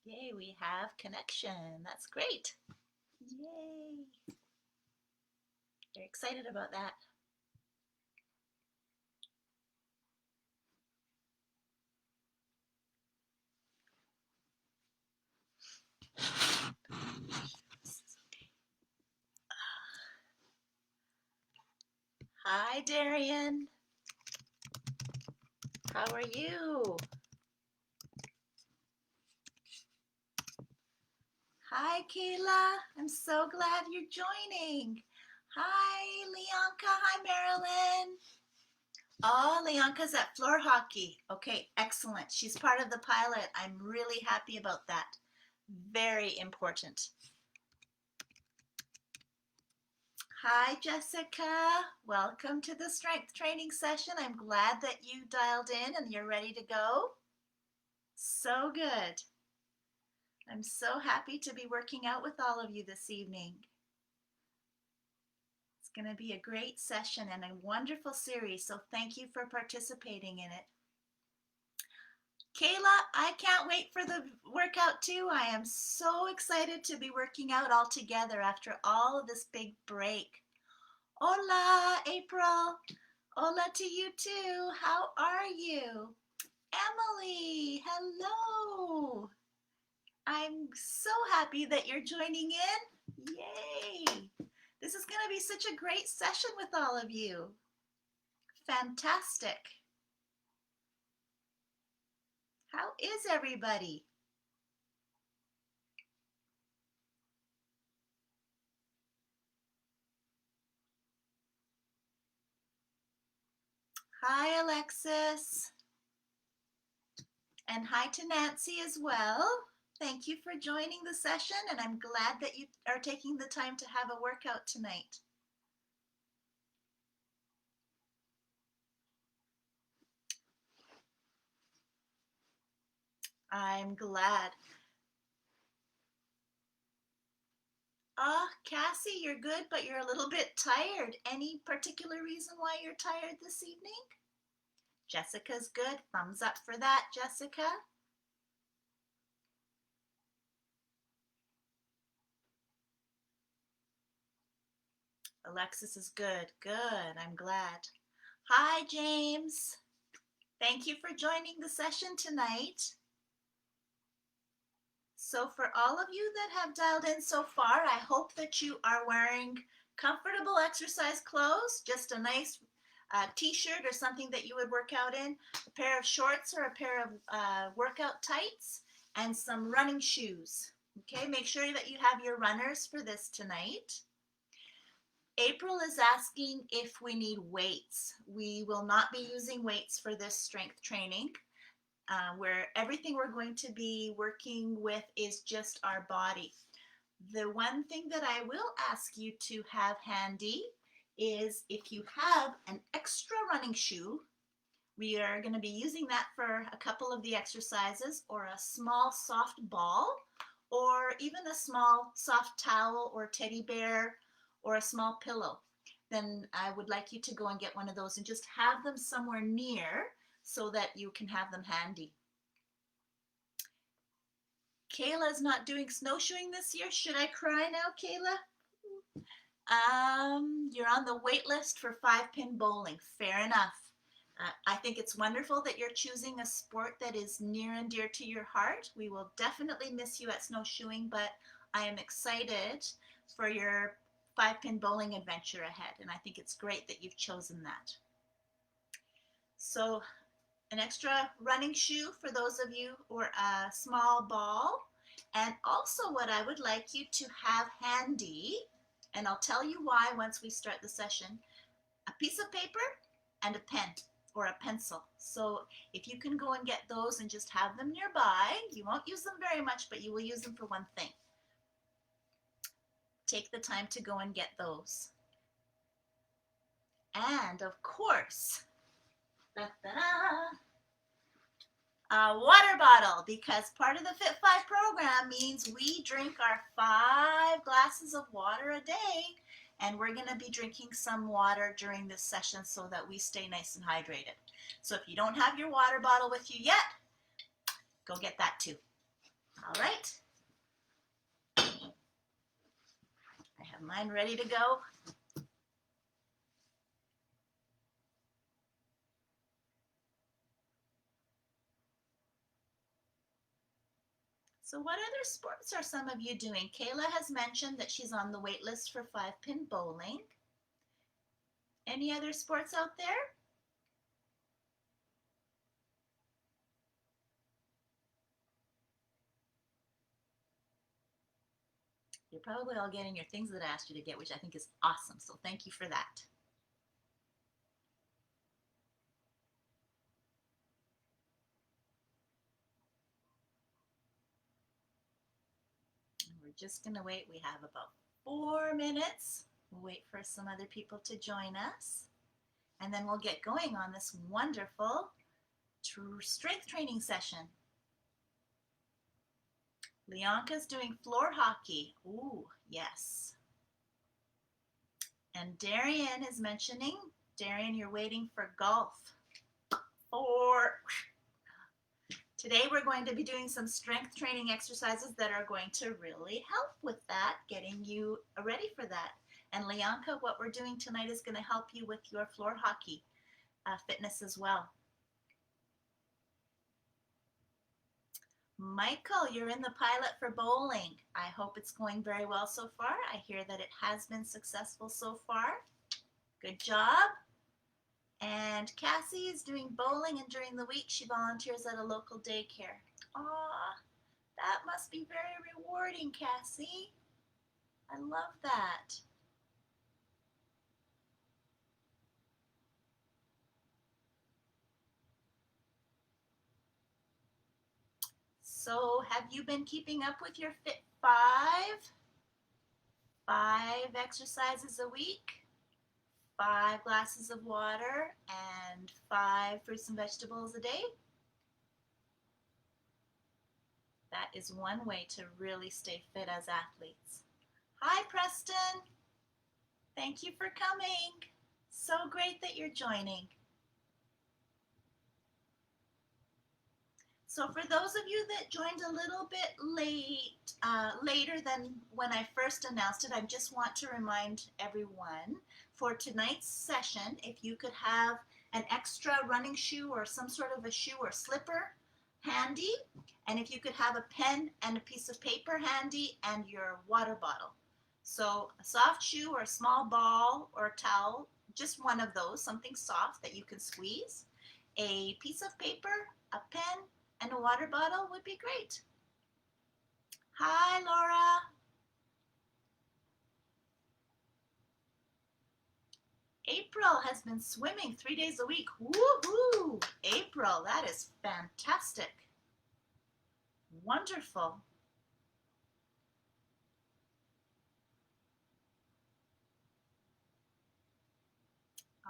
Yay, we have connection. That's great. Yay. Very excited about that. Hi, Darian. How are you? Hi, Kayla. I'm so glad you're joining. Hi, Leonka. Hi, Marilyn. Oh, Leonka's at floor hockey. Okay, excellent. She's part of the pilot. I'm really happy about that. Very important. Hi, Jessica. Welcome to the strength training session. I'm glad that you dialed in and you're ready to go. So good. I'm so happy to be working out with all of you this evening. It's going to be a great session and a wonderful series, so thank you for participating in it. Kayla, I can't wait for the workout too. I am so excited to be working out all together after all of this big break. Hola, April. Hola to you too. How are you? Emily, hello. I'm so happy that you're joining in. Yay. This is going to be such a great session with all of you. Fantastic. How is everybody? Hi, Alexis. And hi to Nancy as well. Thank you for joining the session, and I'm glad that you are taking the time to have a workout tonight. I'm glad. Cassie, you're good, but you're a little bit tired. Any particular reason why you're tired this evening? Jessica's good. Thumbs up for that, Jessica. Alexis is good. Good. I'm glad. Hi, James. Thank you for joining the session tonight. So for all of you that have dialed in so far, I hope that you are wearing comfortable exercise clothes, just a nice t-shirt or something that you would work out in, a pair of shorts or a pair of workout tights, and some running shoes. Okay, make sure that you have your runners for this tonight. April is asking if we need weights. We will not be using weights for this strength training. Where everything we're going to be working with is just our body. The one thing that I will ask you to have handy is if you have an extra running shoe, we are going to be using that for a couple of the exercises, or a small soft ball, or even a small soft towel or teddy bear or a small pillow. Then I would like you to go and get one of those and just have them somewhere near so that you can have them handy. Kayla's not doing snowshoeing this year. Should I cry now, Kayla? You're on the wait list for 5-pin bowling. Fair enough. I think it's wonderful that you're choosing a sport that is near and dear to your heart. We will definitely miss you at snowshoeing, but I am excited for your 5-pin bowling adventure ahead, and I think it's great that you've chosen that. So an extra running shoe for those of you, or a small ball. And also what I would like you to have handy, and I'll tell you why once we start the session, a piece of paper and a pen or a pencil. So if you can go and get those and just have them nearby, you won't use them very much, but you will use them for one thing. Take the time to go and get those. And of course, a water bottle, because part of the Fit 5 program means we drink our 5 glasses of water a day, and we're going to be drinking some water during this session so that we stay nice and hydrated. So if you don't have your water bottle with you yet, go get that too. All right. I have mine ready to go. So what other sports are some of you doing? Kayla has mentioned that she's on the wait list for 5-pin bowling. Any other sports out there? You're probably all getting your things that I asked you to get, which I think is awesome. So thank you for that. And we're just going to wait. We have about 4 minutes. We'll wait for some other people to join us. And then we'll get going on this wonderful strength training session. Leonka's doing floor hockey. Ooh, yes. And Darian is mentioning, Darian, you're waiting for golf. Today we're going to be doing some strength training exercises that are going to really help with that, getting you ready for that. And Leonka, what we're doing tonight is going to help you with your floor hockey fitness as well. Michael, you're in the pilot for bowling. I hope it's going very well so far. I hear that it has been successful so far. Good job. And Cassie is doing bowling, and during the week she volunteers at a local daycare. Aw, that must be very rewarding, Cassie. I love that. So have you been keeping up with your Fit 5? 5 exercises a week, 5 glasses of water, and 5 fruits and vegetables a day? That is one way to really stay fit as athletes. Hi, Preston. Thank you for coming. So great that you're joining. So for those of you that joined a little bit later than when I first announced it, I just want to remind everyone for tonight's session, if you could have an extra running shoe or some sort of a shoe or slipper handy, and if you could have a pen and a piece of paper handy and your water bottle. So a soft shoe or a small ball or a towel, just one of those, something soft that you can squeeze, a piece of paper, a pen, and a water bottle would be great. Hi, Laura. April has been swimming 3 days a week. Woohoo! April, that is fantastic. Wonderful.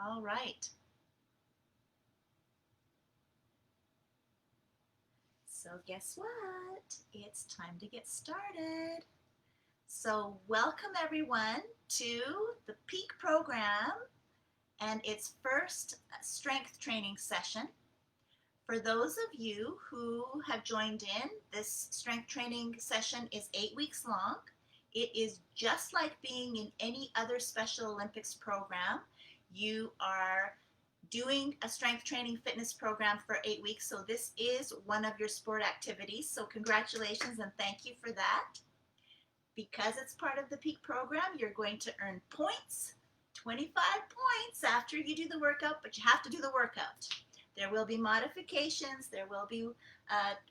All right. So guess what? It's time to get started. So welcome everyone to the PEAK program and its first strength training session. For those of you who have joined in, this strength training session is 8 weeks long. It is just like being in any other Special Olympics program. You are doing a strength training fitness program for 8 weeks, so this is one of your sport activities. So congratulations and thank you for that. Because it's part of the PEAK program, you're going to earn points, 25 points after you do the workout, but you have to do the workout. There will be modifications, there will be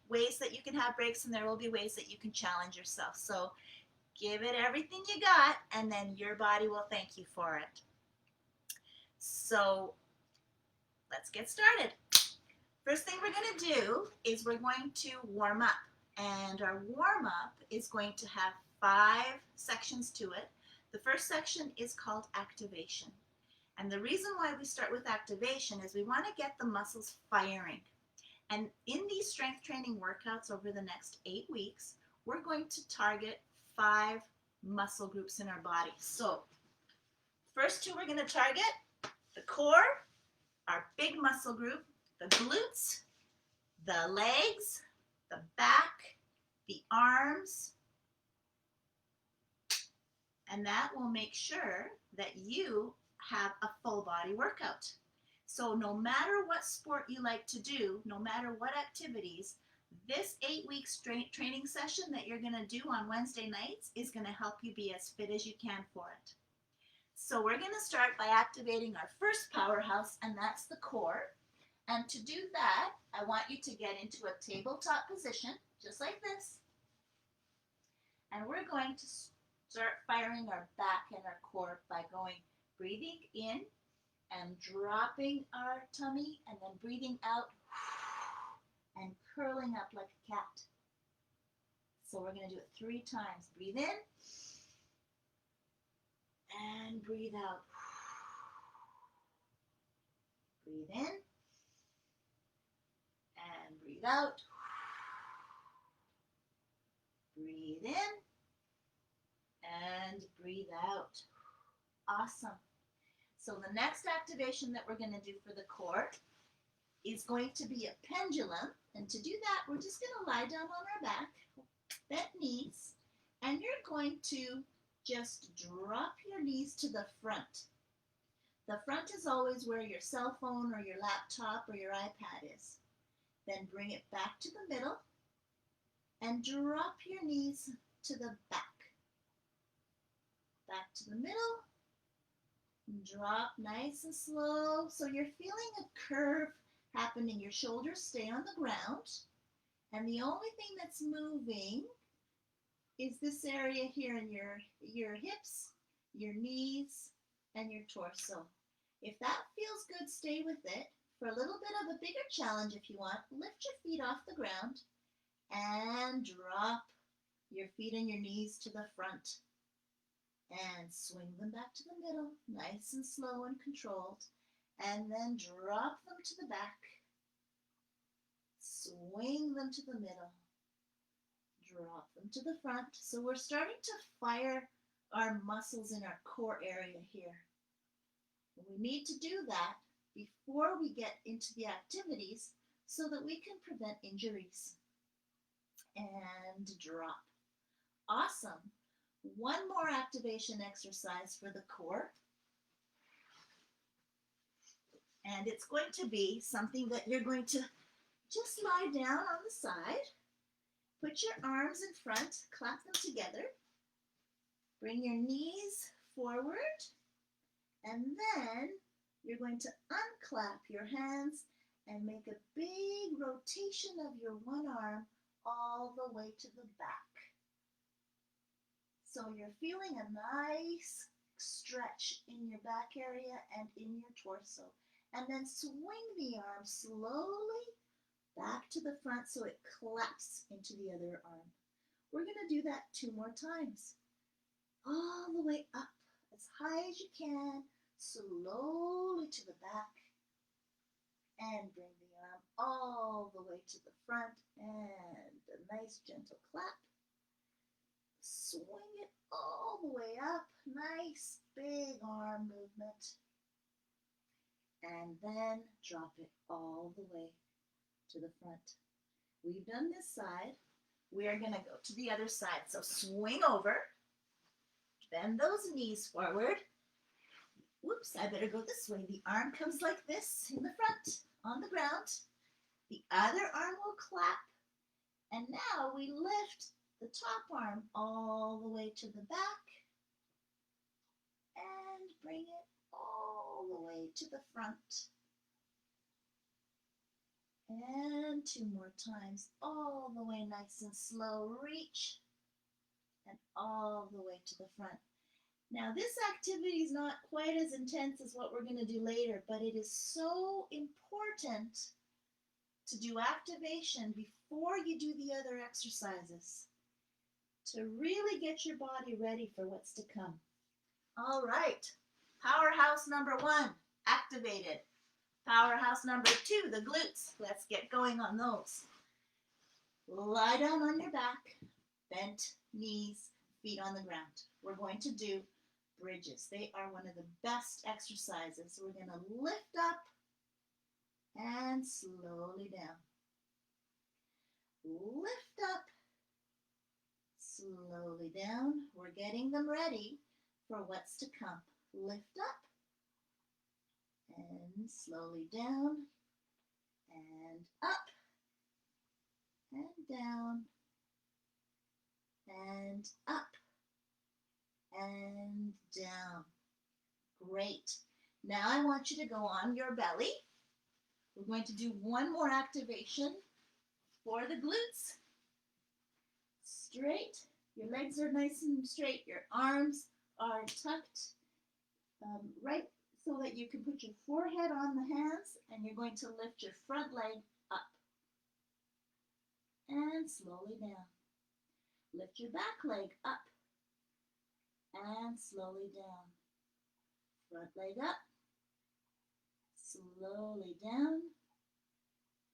ways that you can have breaks, and there will be ways that you can challenge yourself. So give it everything you got, and then your body will thank you for it. So let's get started. First thing we're going to do is we're going to warm up. And our warm up is going to have 5 sections to it. The first section is called activation. And the reason why we start with activation is we want to get the muscles firing. And in these strength training workouts over the next 8 weeks, we're going to target 5 muscle groups in our body. So first 2 we're going to target the core, our big muscle group, the glutes, the legs, the back, the arms, and that will make sure that you have a full body workout. So no matter what sport you like to do, no matter what activities, this 8-week straight training session that you're going to do on Wednesday nights is going to help you be as fit as you can for it. So we're going to start by activating our first powerhouse, and that's the core. And to do that, I want you to get into a tabletop position, just like this. And we're going to start firing our back and our core by breathing in and dropping our tummy, and then breathing out and curling up like a cat. So we're going to do it 3 times. Breathe in and breathe out. Breathe in and breathe out. Breathe in and breathe out. Awesome. So the next activation that we're going to do for the core is going to be a pendulum. And to do that, we're just going to lie down on our back, bent knees, and you're going to just drop your knees to the front. The front is always where your cell phone or your laptop or your iPad is. Then bring it back to the middle and drop your knees to the back. Back to the middle. Drop nice and slow. So you're feeling a curve happening. Your shoulders stay on the ground. And the only thing that's moving is this area here in your hips, your knees, and your torso. If that feels good, stay with it. For a little bit of a bigger challenge, if you want, lift your feet off the ground and drop your feet and your knees to the front. And swing them back to the middle, nice and slow and controlled. And then drop them to the back. Swing them to the middle. Drop them to the front. So we're starting to fire our muscles in our core area here. And we need to do that before we get into the activities so that we can prevent injuries. And drop. Awesome. One more activation exercise for the core. And it's going to be something that you're going to just lie down on the side. Put your arms in front, clap them together. Bring your knees forward. And then you're going to unclap your hands and make a big rotation of your one arm all the way to the back. So you're feeling a nice stretch in your back area and in your torso. And then swing the arm slowly back to the front so it claps into the other arm. We're going to do that 2 more times. All the way up, as high as you can, slowly to the back. And bring the arm all the way to the front and a nice gentle clap. Swing it all the way up, nice big arm movement. And then drop it all the way to the front. We've done this side. We are going to go to the other side. So swing over, bend those knees forward. Whoops, I better go this way. The arm comes like this in the front on the ground. The other arm will clap. And now we lift the top arm all the way to the back and bring it all the way to the front. And 2 more times, all the way nice and slow. Reach and all the way to the front. Now this activity is not quite as intense as what we're going to do later, but it is so important to do activation before you do the other exercises to really get your body ready for what's to come. All right, powerhouse number 1, activated. Powerhouse number 2, the glutes. Let's get going on those. Lie down on your back, bent knees, feet on the ground. We're going to do bridges. They are one of the best exercises. We're going to lift up and slowly down. Lift up slowly down. We're getting them ready for what's to come. Lift up and slowly down and up and down and up and down. Great. Now I want you to go on your belly. We're going to do one more activation for the glutes. Straight. Your legs are nice and straight. Your arms are tucked right so that you can put your forehead on the hands, and you're going to lift your front leg up and slowly down. Lift your back leg up and slowly down. Front leg up, slowly down,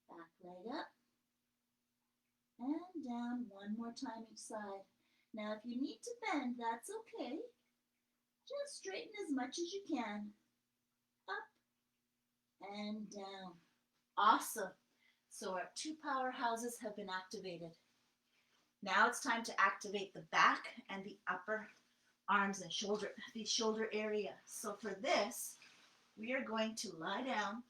back leg up, and down. One more time each side. Now, if you need to bend, that's okay. Just straighten as much as you can. Up and down. Awesome. So our two powerhouses have been activated. Now it's time to activate the back and the upper arms and the shoulder area. So for this, we are going to lie down,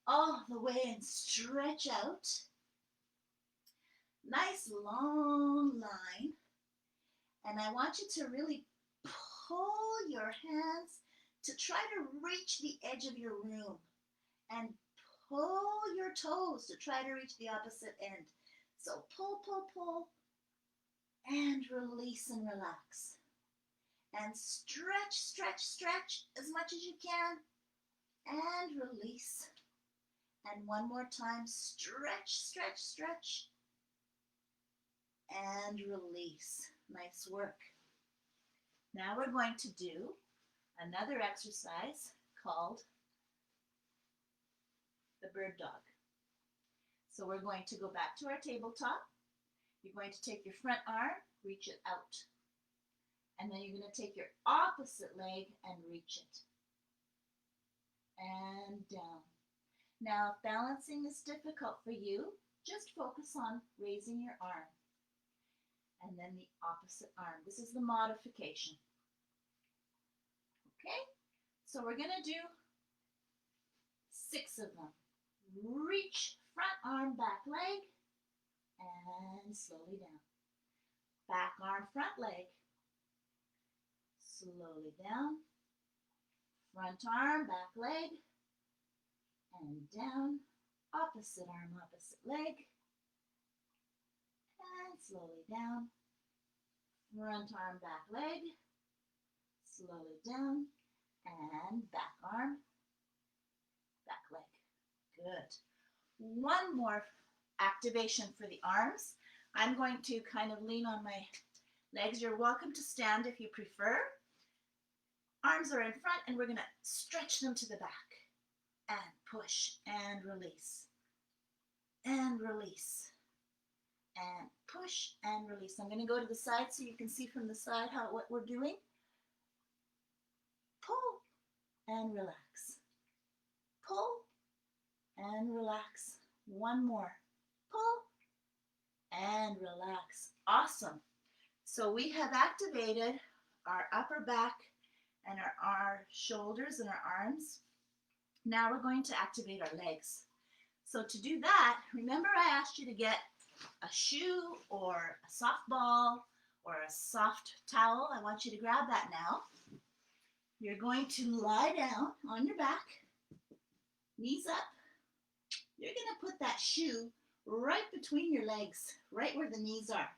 all the way and stretch out. Nice long line. And I want you to really pull your hands to try to reach the edge of your room, and pull your toes to try to reach the opposite end. So pull, pull, pull, and release and relax. And stretch, stretch, stretch as much as you can, and release. And one more time, stretch, stretch, stretch, and release. Nice work. Now we're going to do another exercise called the bird dog. So we're going to go back to our tabletop. You're going to take your front arm, reach it out. And then you're going to take your opposite leg and reach it. And down. Now, if balancing is difficult for you, just focus on raising your arm. And then the opposite arm. This is the modification. Okay? So we're going to do 6 of them. Reach, front arm, back leg, and slowly down. Back arm, front leg, slowly down. Front arm, back leg, and down. Opposite arm, opposite leg, and slowly down. Front arm, back leg, slowly down, and back arm, back leg. Good. One more activation for the arms. I'm going to kind of lean on my legs. You're welcome to stand if you prefer. Arms are in front, and we're going to stretch them to the back. And push, and release. And release. And push, and release. I'm going to go to the side so you can see from the side what we're doing. Pull, and relax. Pull, and relax. One more. Pull and relax. Awesome. So we have activated our upper back and our shoulders and our arms. Now we're going to activate our legs. So to do that, remember I asked you to get a shoe or a soft ball or a soft towel. I want you to grab that now. You're going to lie down on your back, knees up. You're going to put that shoe right between your legs, right where the knees are.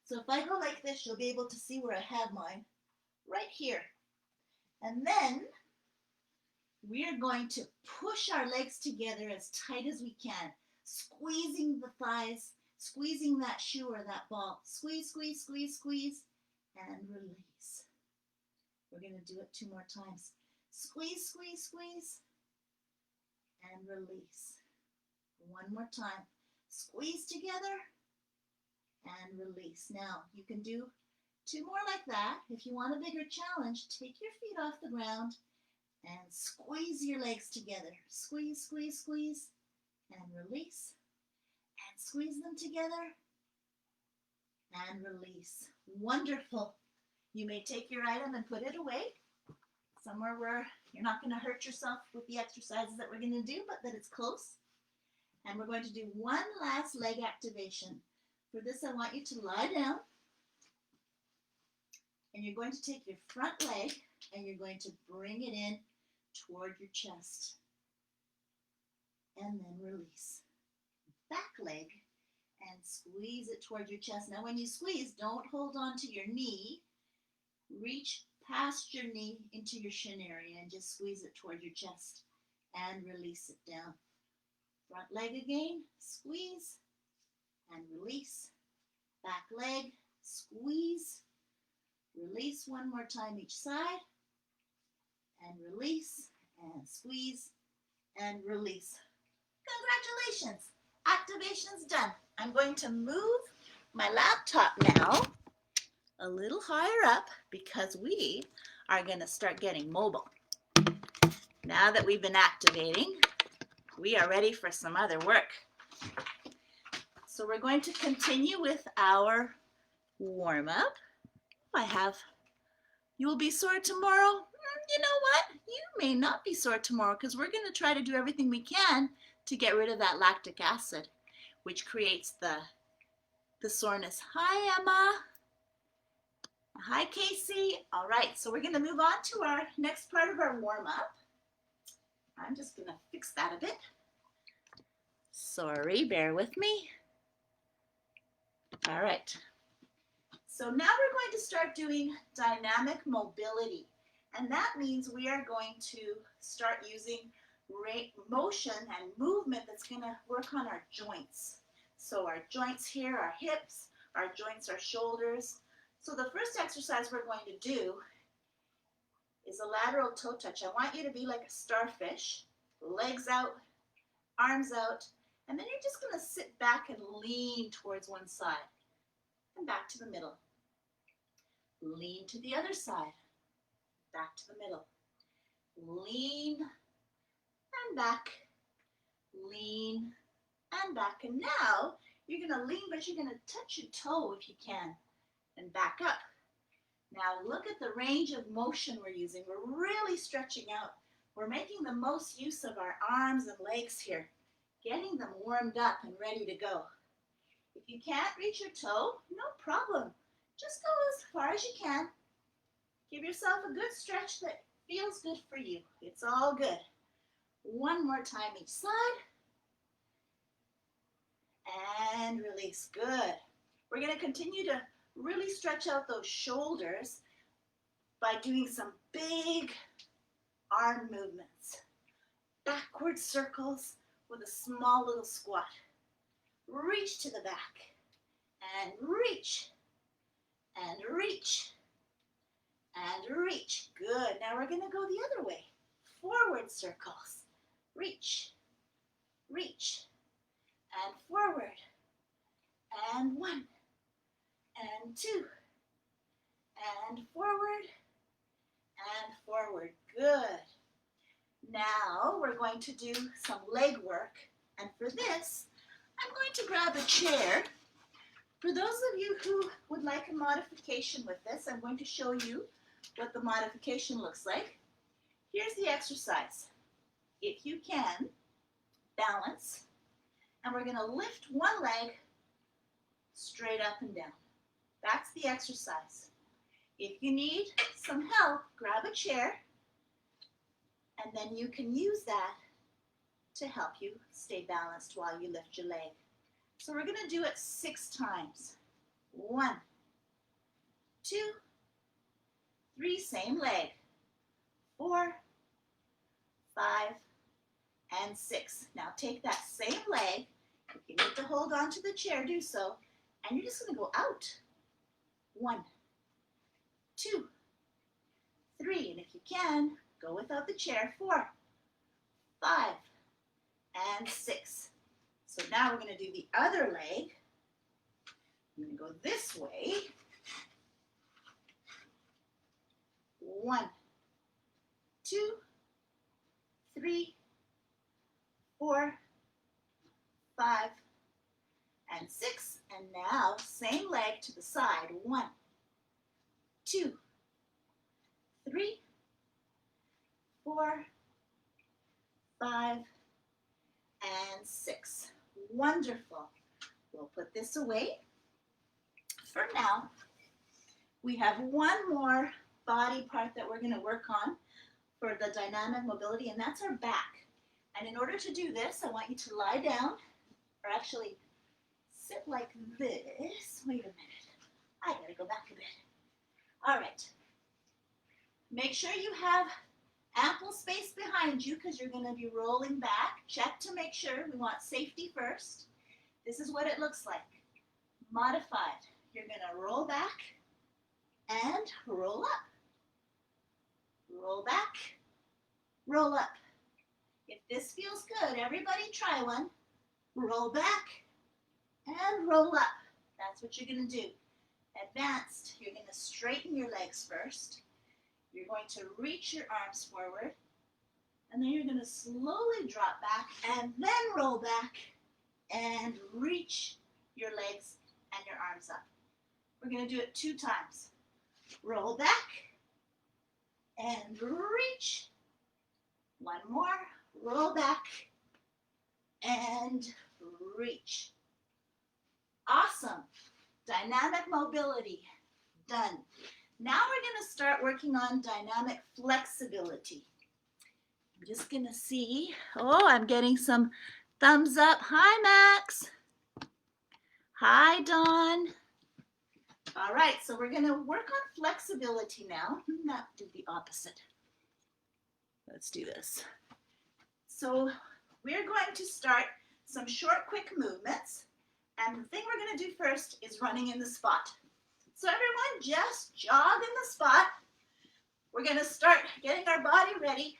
So if I go like this, you'll be able to see where I have mine, right here. And then we are going to push our legs together as tight as we can, squeezing the thighs, squeezing that shoe or that ball. Squeeze, squeeze, squeeze, squeeze, and release. We're going to do it 2 more times. Squeeze, squeeze, squeeze, and release. One more time. Squeeze together and release. Now, you can do 2 more like that. If you want a bigger challenge, take your feet off the ground and squeeze your legs together. Squeeze, squeeze, squeeze, and release. And squeeze them together and release. Wonderful. You may take your item and put it away somewhere where you're not going to hurt yourself with the exercises that we're going to do, but that it's close. And we're going to do one last leg activation. For this, I want you to lie down, and you're going to take your front leg and you're going to bring it in toward your chest. And then release. Back leg and squeeze it toward your chest. Now when you squeeze, don't hold on to your knee. Reach past your knee into your shin area and just squeeze it toward your chest and release it down. Front leg again, squeeze and release. Back leg, squeeze, release one more time each side, and release, and squeeze, and release. Congratulations, activation's done. I'm going to move my laptop now a little higher up because we are going to start getting mobile. Now that we've been activating, we are ready for some other work. So we're going to continue with our warm-up. You will be sore tomorrow? You know what? You may not be sore tomorrow because we're going to try to do everything we can to get rid of that lactic acid, which creates the soreness. Hi, Emma. Hi, Casey. All right, so we're going to move on to our next part of our warm-up. I'm just going to fix that a bit. Sorry, bear with me. All right. So now we're going to start doing dynamic mobility. And that means we are going to start using motion and movement that's going to work on our joints. So our joints here, our hips, our joints, our shoulders. So the first exercise we're going to do is a lateral toe touch. I want you to be like a starfish, legs out, arms out, and then you're just going to sit back and lean towards one side and back to the middle. Lean to the other side, back to the middle. Lean and back, lean and back. And now you're going to lean, but you're going to touch your toe if you can, and back up. Now look at the range of motion we're using. We're really stretching out. We're making the most use of our arms and legs here, getting them warmed up and ready to go. If you can't reach your toe, no problem. Just go as far as you can. Give yourself a good stretch that feels good for you. It's all good. One more time each side. And release. Good. We're going to continue to really stretch out those shoulders by doing some big arm movements. Backward circles with a small little squat. Reach to the back. And reach. And reach. And reach. Good. Now we're going to go the other way. Forward circles. Reach. Reach. And forward. And one. And two. And forward. And forward. Good. Now we're going to do some leg work. And for this, I'm going to grab a chair. For those of you who would like a modification with this, I'm going to show you what the modification looks like. Here's the exercise. If you can, balance, and we're going to lift one leg straight up and down. That's the exercise. If you need some help, grab a chair, and then you can use that to help you stay balanced while you lift your leg. So we're going to do it 6 times. 1, 2, 3, same leg. 4, 5, and 6. Now take that same leg. If you need to hold on to the chair, do so. And you're just going to go out. 1, 2, 3. And if you can, go without the chair. 4, 5, and 6. So now we're going to do the other leg. I'm going to go this way. 1, 2, 3, 4, 5, and 6. And now, same leg to the side. 1, 2, 3, 4, 5, and 6. Wonderful. We'll put this away. For now, we have one more body part that we're going to work on for the dynamic mobility, and that's our back. And in order to do this, I want you to lie down, or actually sit like this. Wait a minute. I gotta go back a bit. All right. Make sure you have ample space behind you because you're gonna be rolling back. Check to make sure. We want safety first. This is what it looks like. Modified. You're gonna roll back and roll up. Roll back, roll up. If this feels good, everybody try one. Roll back and roll up. That's what you're going to do. Advanced, you're going to straighten your legs first. You're going to reach your arms forward. And then you're going to slowly drop back and then roll back and reach your legs and your arms up. We're going to do it 2 times. Roll back and reach. One more. Roll back and reach. Awesome. Dynamic mobility. Done. Now we're going to start working on dynamic flexibility. I'm just going to see. Oh, I'm getting some thumbs up. Hi, Max. Hi, Dawn. All right, so we're going to work on flexibility now. Not do the opposite. Let's do this. So we're going to start some short, quick movements. And the thing we're going to do first is running in the spot. So everyone just jog in the spot. We're going to start getting our body ready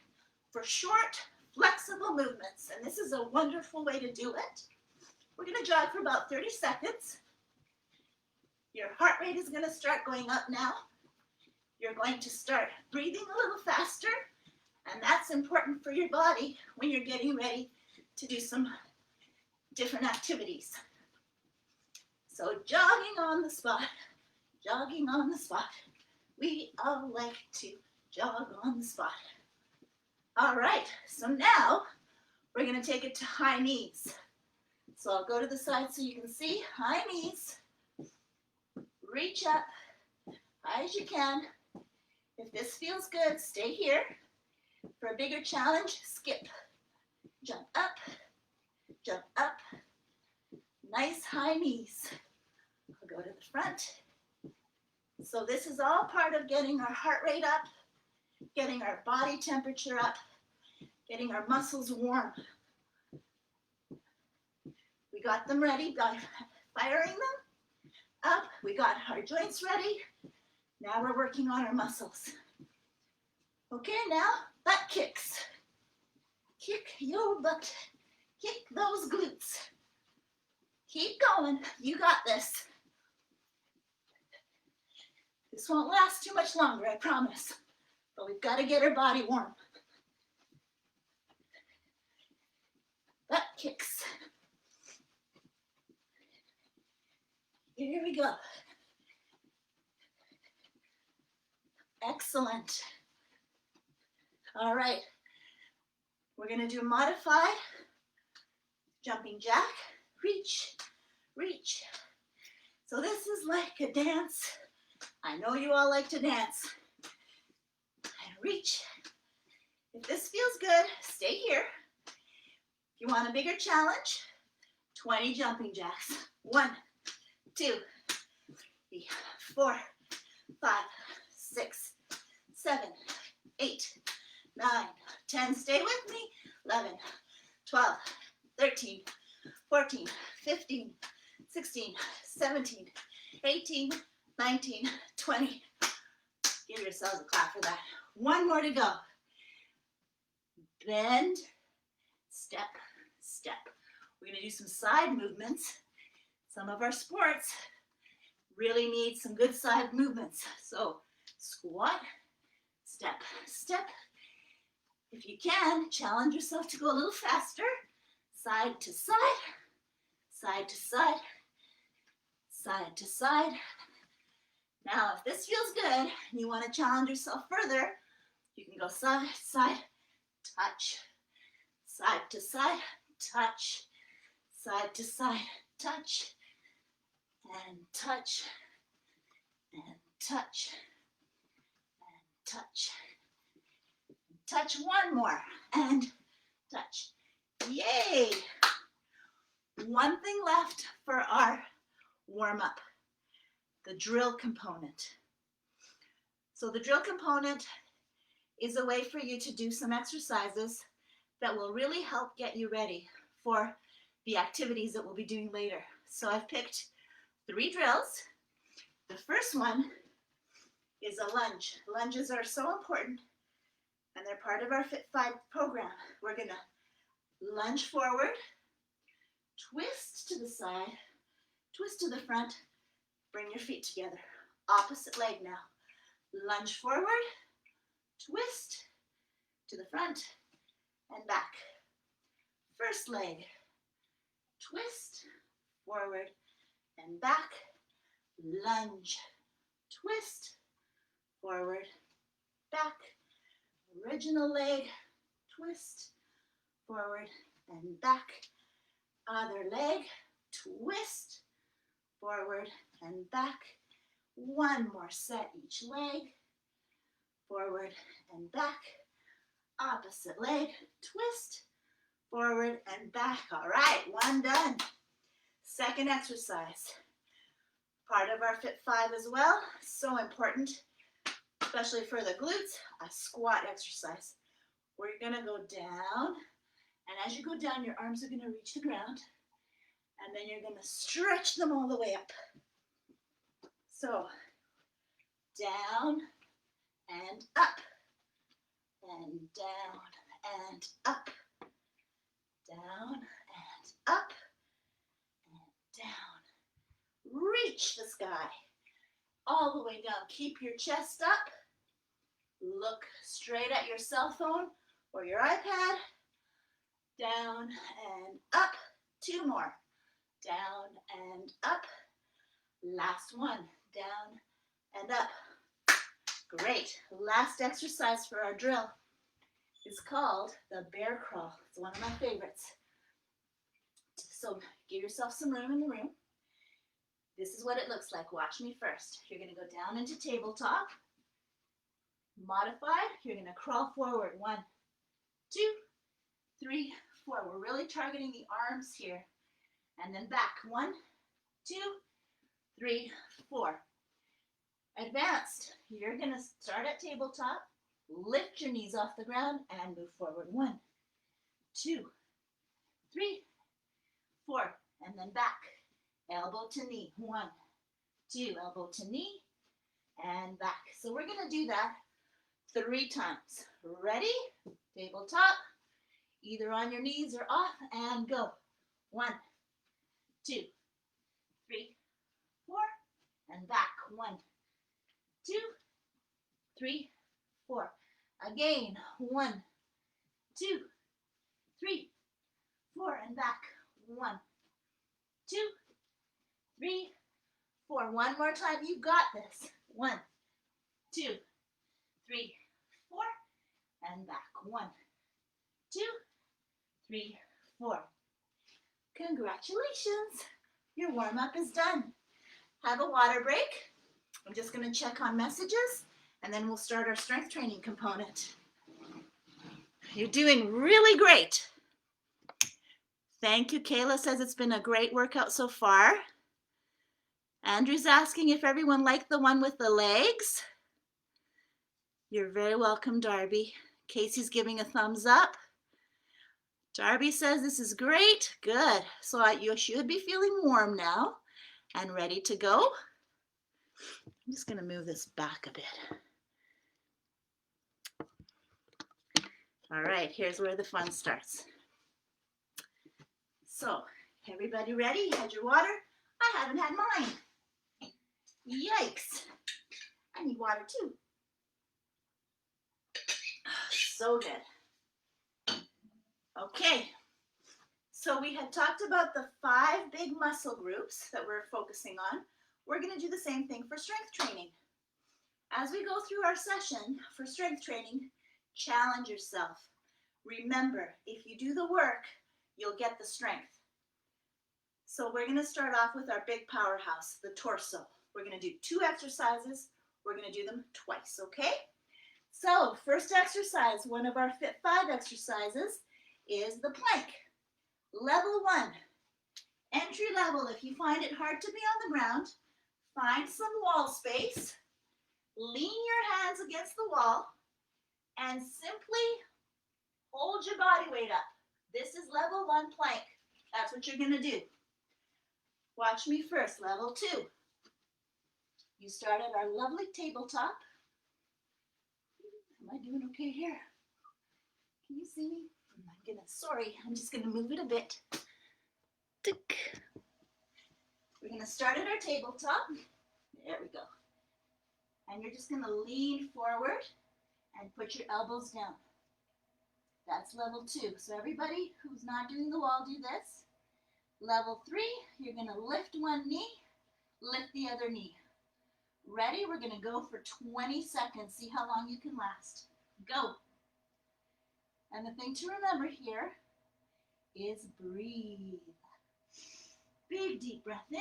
for short, flexible movements. And this is a wonderful way to do it. We're going to jog for about 30 seconds. Your heart rate is going to start going up now. You're going to start breathing a little faster. And that's important for your body when you're getting ready to do some different activities. So jogging on the spot, jogging on the spot. We all like to jog on the spot. All right, so now we're going to take it to high knees. So I'll go to the side so you can see. High knees. Reach up high as you can. If this feels good, stay here. For a bigger challenge, skip. Jump up, jump up. Nice high knees. I'll go to the front. So this is all part of getting our heart rate up, getting our body temperature up, getting our muscles warm. We got them ready by firing them up. We got our joints ready. Now we're working on our muscles. Okay, now butt kicks. Kick your butt. Kick those glutes. Keep going. You got this. This won't last too much longer, I promise. But we've got to get our body warm. Butt kicks. Here we go. Excellent. All right. We're going to do modified jumping jack. Reach, reach. So this is like a dance. I know you all like to dance. And reach. If this feels good, stay here. If you want a bigger challenge, 20 jumping jacks. 1, 2, 3, 4, 5, 6, 7, 8, 9, 10. Stay with me. 11, 12, 13, 14, 15, 16, 17, 18, 19, 20. Give yourselves a clap for that. One more to go. Bend, step, step. We're going to do some side movements. Some of our sports really need some good side movements. So squat, step, step. If you can, challenge yourself to go a little faster. Side to side, side to side. side to side. Now, if this feels good and you want to challenge yourself further, you can go side, side, touch, side to side, touch, side to side, touch, and touch, and touch, and touch. Touch one more, and touch. Yay! One thing left for our warm-up, the drill component. So the drill component is a way for you to do some exercises that will really help get you ready for the activities that we'll be doing later. So I've picked 3 drills. The first one is a lunge. Lunges are so important, and they're part of our Fit 5 program. We're gonna lunge forward, twist to the side, twist to the front, bring your feet together. Opposite leg now. Lunge forward, twist to the front and back. First leg, twist, forward and back, lunge, twist, forward, back. Original leg, twist, forward and back. Other leg, twist, forward and back. One more set each leg, forward and back. Opposite leg, twist, forward and back. All right, one done. Second exercise, part of our Fit 5 as well. So important, especially for the glutes, a squat exercise. We're gonna go down, and as you go down, your arms are gonna reach the ground, and then you're gonna stretch them all the way up. So, down and up, and down and up, down and up, and down. Reach the sky all the way down. Keep your chest up. Look straight at your cell phone or your iPad. Down and up. 2 more. Down and up. Last one. Down and up. Great. Last exercise for our drill is called the bear crawl. It's one of my favorites. So give yourself some room in the room. This is what it looks like. Watch me first. You're going to go down into tabletop. Modified. You're going to crawl forward. 1, 2, 3, 4. We're really targeting the arms here. And then back. 1, 2, 3, 4. Advanced. You're going to start at tabletop. Lift your knees off the ground and move forward. 1, 2, 3, 4. And then back. Elbow to knee. 1, 2. Elbow to knee and back. So we're going to do that 3 times. Ready? Tabletop. Either on your knees or off, and go. 1, 2, 3, 4, and back. 1, 2, 3, 4. Again. 1, 2, 3, 4, and back. 1, 2, 3, 4. One more time. You got this. 1, 2, 3, 4, and back. 1, 2, 3, 4. Congratulations. Your warm-up is done. Have a water break. I'm just going to check on messages, and then we'll start our strength training component. You're doing really great. Thank you. Kayla says it's been a great workout so far. Andrew's asking if everyone liked the one with the legs. You're very welcome, Darby. Casey's giving a thumbs up. Darby says this is great. Good. So you should be feeling warm now and ready to go. I'm just going to move this back a bit. All right, here's where the fun starts. So, everybody ready? You had your water? I haven't had mine. Yikes. I need water too. So good. Okay, So we had talked about the 5 big muscle groups that we're focusing on. We're going to do the same thing for strength training. As we go through our session for strength training, challenge yourself. Remember, if you do the work, you'll get the strength. So we're going to start off with our big powerhouse, the torso. We're going to do 2 exercises. We're going to do them twice, okay? So first exercise, one of our Fit 5 exercises is the plank. Level 1, entry level. If you find it hard to be on the ground, find some wall space, lean your hands against the wall, and simply hold your body weight up. This is level 1 plank. That's what you're going to do. Watch me first, level 2. You start at our lovely tabletop. Am I doing okay here? Can you see me? Oh my goodness, sorry, I'm just going to move it a bit. Tick. We're going to start at our tabletop. There we go. And you're just going to lean forward and put your elbows down. That's level 2. So everybody who's not doing the wall, do this. Level 3, you're going to lift one knee, lift the other knee. Ready? We're going to go for 20 seconds. See how long you can last. Go. And the thing to remember here is breathe. Big deep breath in.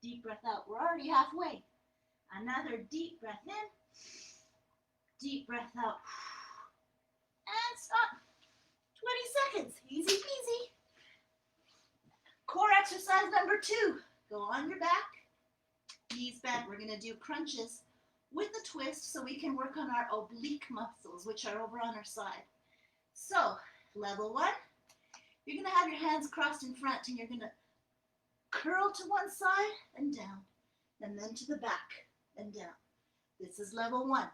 Deep breath out. We're already halfway. Another deep breath in. Deep breath out. And stop. 20 seconds. Easy peasy. Core exercise number 2. Go on your back. Knees bent. We're going to do crunches with a twist so we can work on our oblique muscles, which are over on our side. So, level 1, you're going to have your hands crossed in front and you're going to curl to one side and down, and then to the back and down. This is level 1.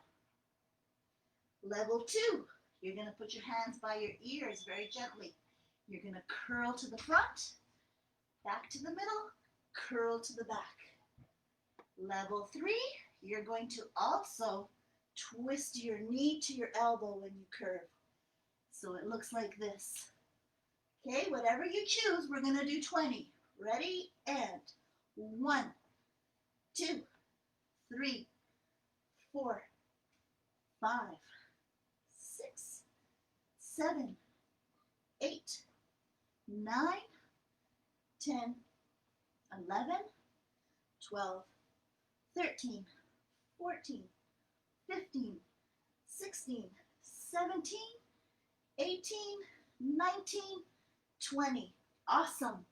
Level 2, you're going to put your hands by your ears very gently. You're going to curl to the front, back to the middle, curl to the back. Level 3, you're going to also twist your knee to your elbow when you curve. So it looks like this. Okay, whatever you choose, we're going to do 20. Ready? And 1, 2, 3, 4, 5, 6, 7, 8, 9, 10, 11, 12, 13, 14, 15, 16, 17, 18, 19, 20. Awesome.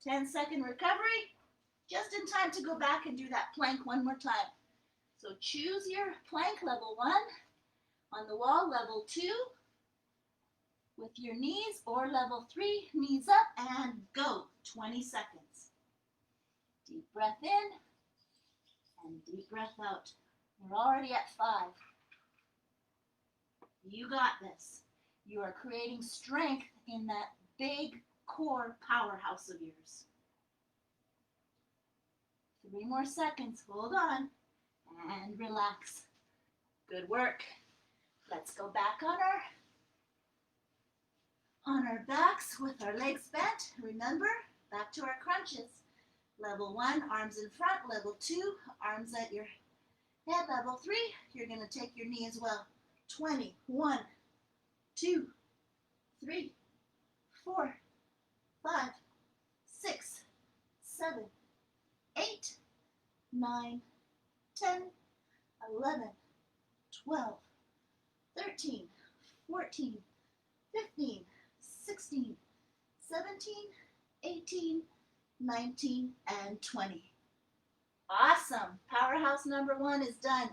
10-second recovery. Just in time to go back and do that plank one more time. So choose your plank, level 1. On the wall, level 2. With your knees, or level 3, knees up, and go. 20 seconds. Deep breath in. And deep breath out. We're already at 5. You got this. You are creating strength in that big core powerhouse of yours. 3 more seconds. Hold on. And relax. Good work. Let's go back on our backs with our legs bent. Remember, back to our crunches. Level 1, arms in front. Level 2, arms at your head. Level 3, you're going to take your knee as well. 20. 1, 2, 3, 4, 5, 6, 7, 8, 9, 10, 11, 12, 13, 14, 15, 16, 17, 18, 19, and 20. Awesome. Powerhouse number 1 is done.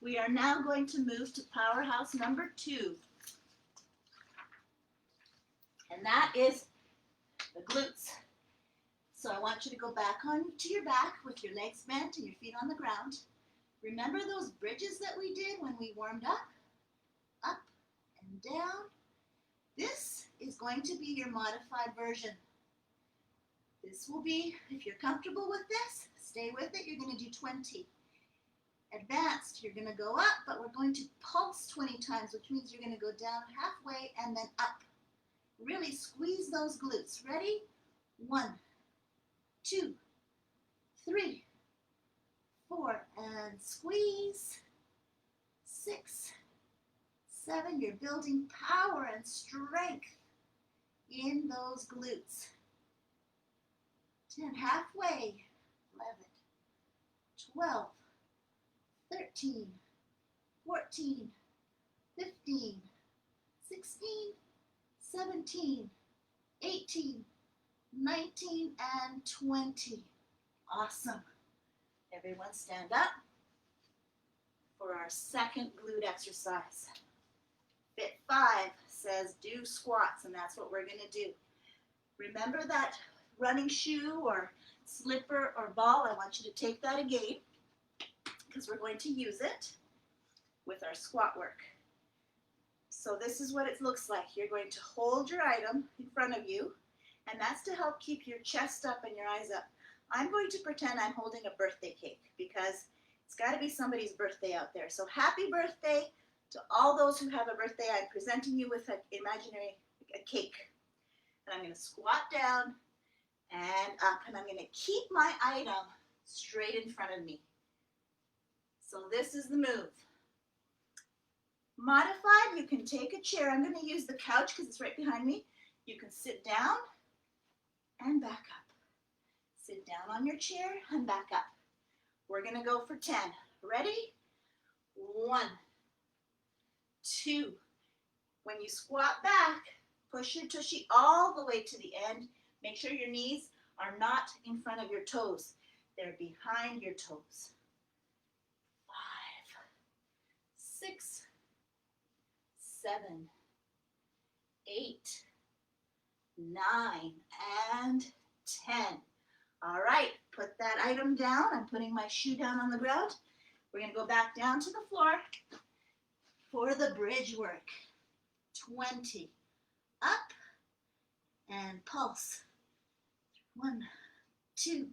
We are now going to move to powerhouse number 2. And that is the glutes. So I want you to go back onto your back with your legs bent and your feet on the ground. Remember those bridges that we did when we warmed up? Up and down. This is going to be your modified version. This will be, if you're comfortable with this, stay with it. You're going to do 20. Advanced, you're going to go up, but we're going to pulse 20 times, which means you're going to go down halfway and then up. Really squeeze those glutes. Ready? 1, 2, 3, 4, and squeeze. 6, 7, you're building power and strength in those glutes. 10, halfway. 11, 12, 13, 14, 15, 16, 17, 18, 19, and 20. Awesome. Everyone stand up for our second glute exercise. Fit 5 says do squats, and that's what we're going to do. Remember that running shoe or slipper or ball? I want you to take that again because we're going to use it with our squat work. So this is what it looks like. You're going to hold your item in front of you, and that's to help keep your chest up and your eyes up. I'm going to pretend I'm holding a birthday cake because it's got to be somebody's birthday out there. So happy birthday to all those who have a birthday. I'm presenting you with an imaginary cake. And I'm going to squat down and up, and I'm going to keep my item straight in front of me. So this is the move. Modified, you can take a chair. I'm going to use the couch because it's right behind me. You can sit down and back up. Sit down on your chair and back up. We're going to go for 10. Ready? 1, 2. When you squat back, push your tushy all the way to the end. Make sure your knees are not in front of your toes. They're behind your toes. 5, 6, 7, 8, 9, and 10. All right, put that item down. I'm putting my shoe down on the ground. We're going to go back down to the floor for the bridge work. 20. Up and pulse. 1, 2,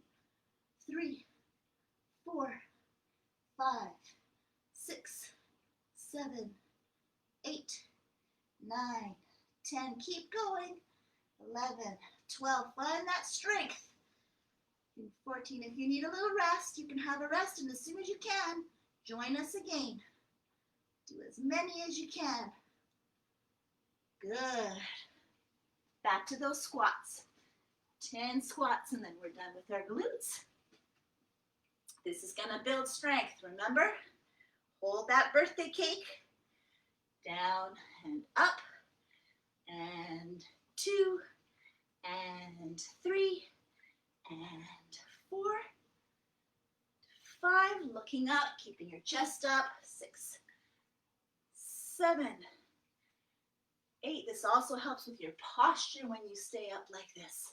3, 4, 5, 6, 7, 8, 9, 10. Keep going. 11, 12. Find that strength. 14. If you need a little rest, you can have a rest, and as soon as you can, join us again. Do as many as you can. Good. Back to those squats. 10 squats, and then we're done with our glutes. This is going to build strength. Remember, hold that birthday cake. Down and up. And 2. And 3. And 4. 5. Looking up, keeping your chest up. 6. 7. 8. This also helps with your posture when you stay up like this.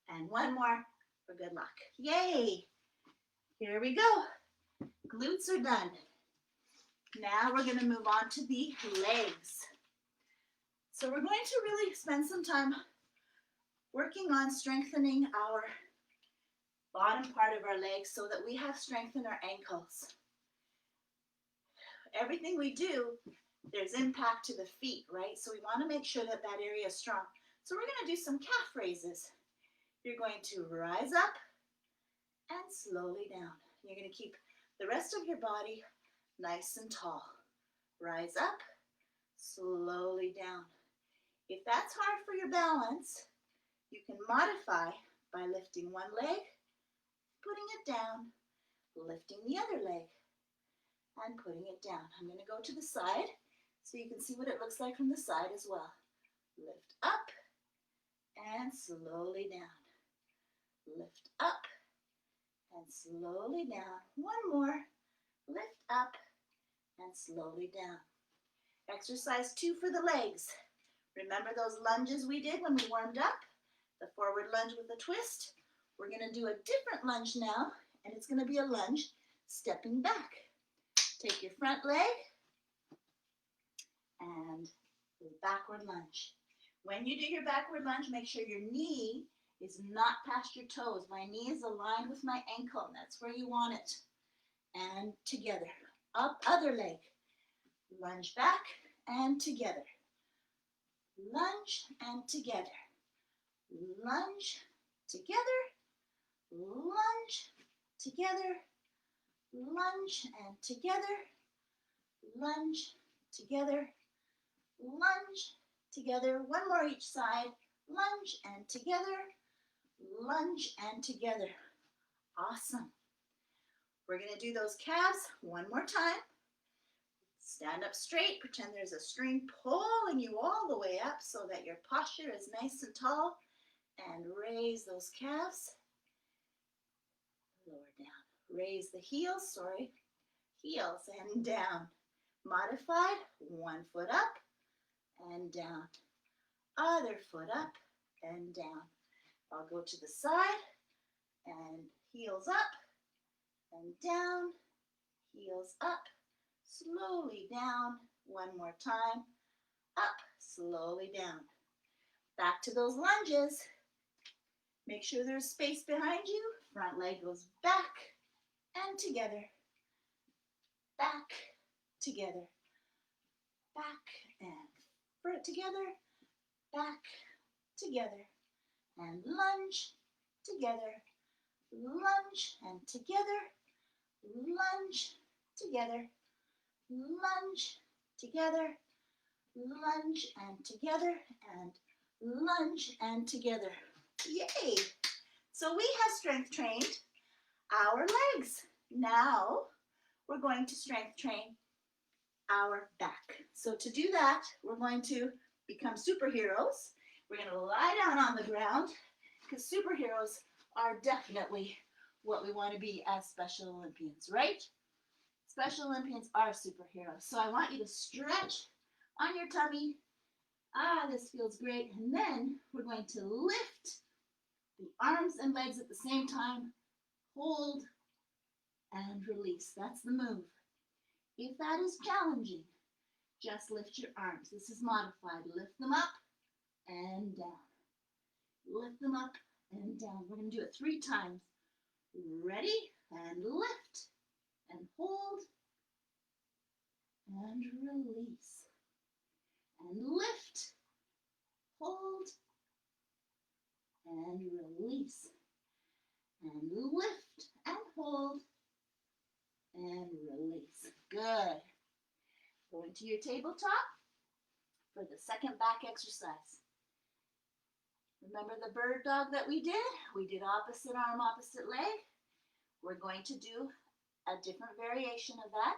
And 1 more for good luck. Yay! Here we go. Glutes are done. Now we're going to move on to the legs. So we're going to really spend some time working on strengthening our bottom part of our legs so that we have strength in our ankles. Everything we do, there's impact to the feet, right? So we want to make sure that that area is strong. So we're going to do some calf raises. You're going to rise up and slowly down. You're going to keep the rest of your body nice and tall. Rise up, slowly down. If that's hard for your balance, you can modify by lifting one leg, putting it down, lifting the other leg, and putting it down. I'm going to go to the side so you can see what it looks like from the side as well. Lift up and slowly down. Lift up and slowly down. One more. Lift up and slowly down. Exercise 2 for the legs. Remember those lunges we did when we warmed up? The forward lunge with a twist. We're going to do a different lunge now, and it's going to be a lunge stepping back. Take your front leg and do a backward lunge. When you do your backward lunge, make sure your knee is not past your toes. My knee is aligned with my ankle, and that's where you want it. And together. Up, other leg. Lunge back and together. lunge and together, lunge, together, lunge, together, lunge and together, lunge, together, lunge, together. One more each side, lunge and together, lunge and together. Awesome. We're going to do those calves one more time. Stand up straight, pretend there's a string pulling you all the way up so that your posture is nice and tall, and raise those calves. Lower down. Raise the heels, heels and down. Modified, one foot up and down. Other foot up and down. I'll go to the side and heels up and down, heels up, slowly down. One more time. Up, slowly down. Back to those lunges. Make sure there's space behind you. Front leg goes back and together. Back, together. Back and front together. Back, together. And lunge, together. Lunge and together. Lunge, together. Lunge, together. Lunge and together. And lunge and together. Yay! So we have strength trained our legs. Now we're going to strength train our back. So to do that, we're going to become superheroes. We're going to lie down on the ground because superheroes are definitely what we want to be as Special Olympians, right? Special Olympians are superheroes. So I want you to stretch on your tummy. This feels great. And then we're going to lift the arms and legs at the same time. Hold and release. That's the move. If that is challenging, just lift your arms. This is modified. Lift them up and down. Lift them up and down. We're going to do it 3 times. Ready? And lift and hold and release. And lift, hold, and release. And lift and hold and release. Good. Go into your tabletop for the second back exercise. Remember the bird dog that we did? We did opposite arm, opposite leg. We're going to do a different variation of that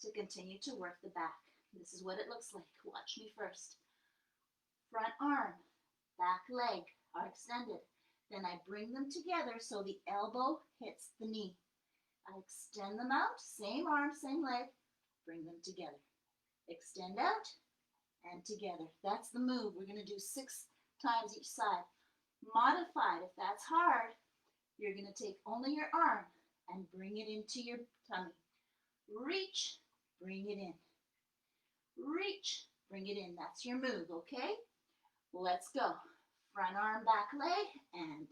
to continue to work the back. This is what it looks like. Watch me first. Front arm, back leg are extended. Then I bring them together so the elbow hits the knee. I extend them out, same arm, same leg, bring them together. Extend out and together. That's the move. We're going to do 6 times each side. Modified, if that's hard, you're going to take only your arm and bring it into your tummy. Reach, bring it in. Reach, bring it in. That's your move, okay? Let's go. Front arm, back leg, and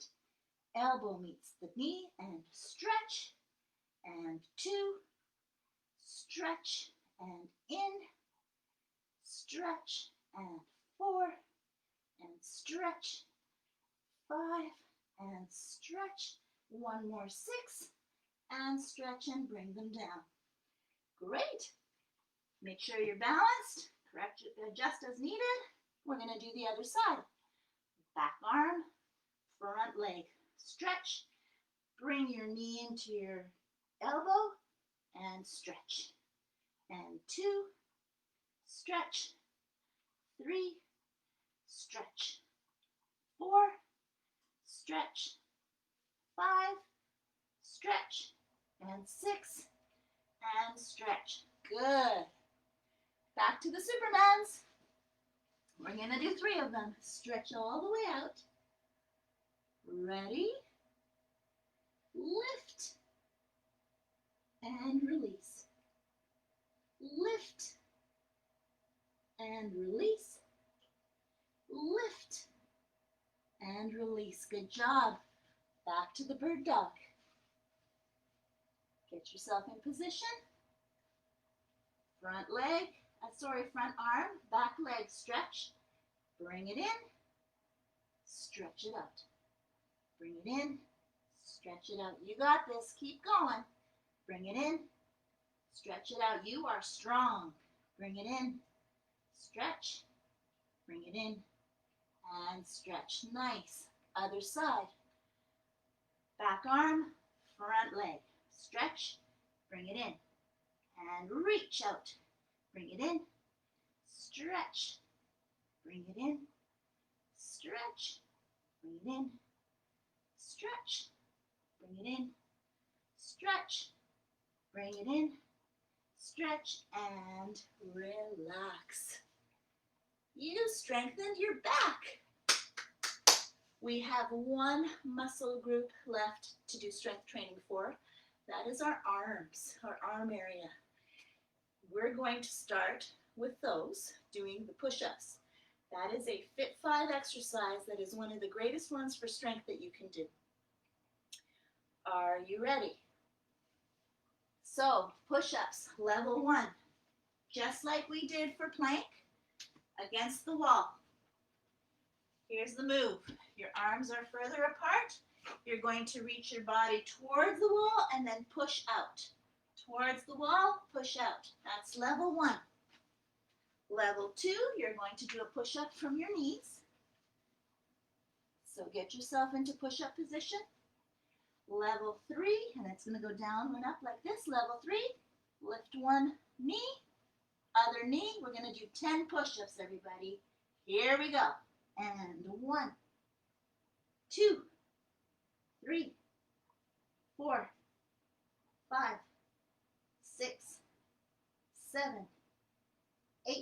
elbow meets the knee, and stretch, and 2, stretch, and in, stretch, and 4, and stretch, 5, and stretch, 1 more 6, and stretch and bring them down. Great. Make sure you're balanced. Correct, adjust as needed. We're going to do the other side. Back arm, front leg. Stretch. Bring your knee into your elbow and stretch. And 2, stretch. 3, stretch. 4, stretch. 5, stretch. And 6, and stretch. Good. Back to the Supermans. We're going to do 3 of them. Stretch all the way out. Ready? Lift and release. Lift and release. Lift and release. Good job. Back to the bird dog. Get yourself in position. Front leg, front arm, back leg stretch. Bring it in, stretch it out. Bring it in, stretch it out. You got this, keep going. Bring it in, stretch it out. You are strong. Bring it in, stretch, bring it in, and stretch. Nice. Other side. Back arm, front leg. Stretch, bring it in, and reach out. Bring it in, stretch, bring it in, stretch, bring it in, stretch, bring it in, stretch, bring it in, stretch, and relax. You strengthened your back. We have one muscle group left to do strength training for. That is our arms, our arm area. We're going to start with those, doing the push-ups. That is a Fit 5 exercise that is one of the greatest ones for strength that you can do. Are you ready? So, push-ups, level 1. Just like we did for plank, against the wall. Here's the move. Your arms are further apart. You're going to reach your body towards the wall and then push out. Towards the wall, push out. That's level 1. Level 2, you're going to do a push-up from your knees. So get yourself into push-up position. Level 3, and it's going to go down and up like this. Level 3, lift one knee, other knee. We're going to do 10 push-ups, everybody. Here we go. And 1, 2, 3, 4, 5, 6, 7, 8,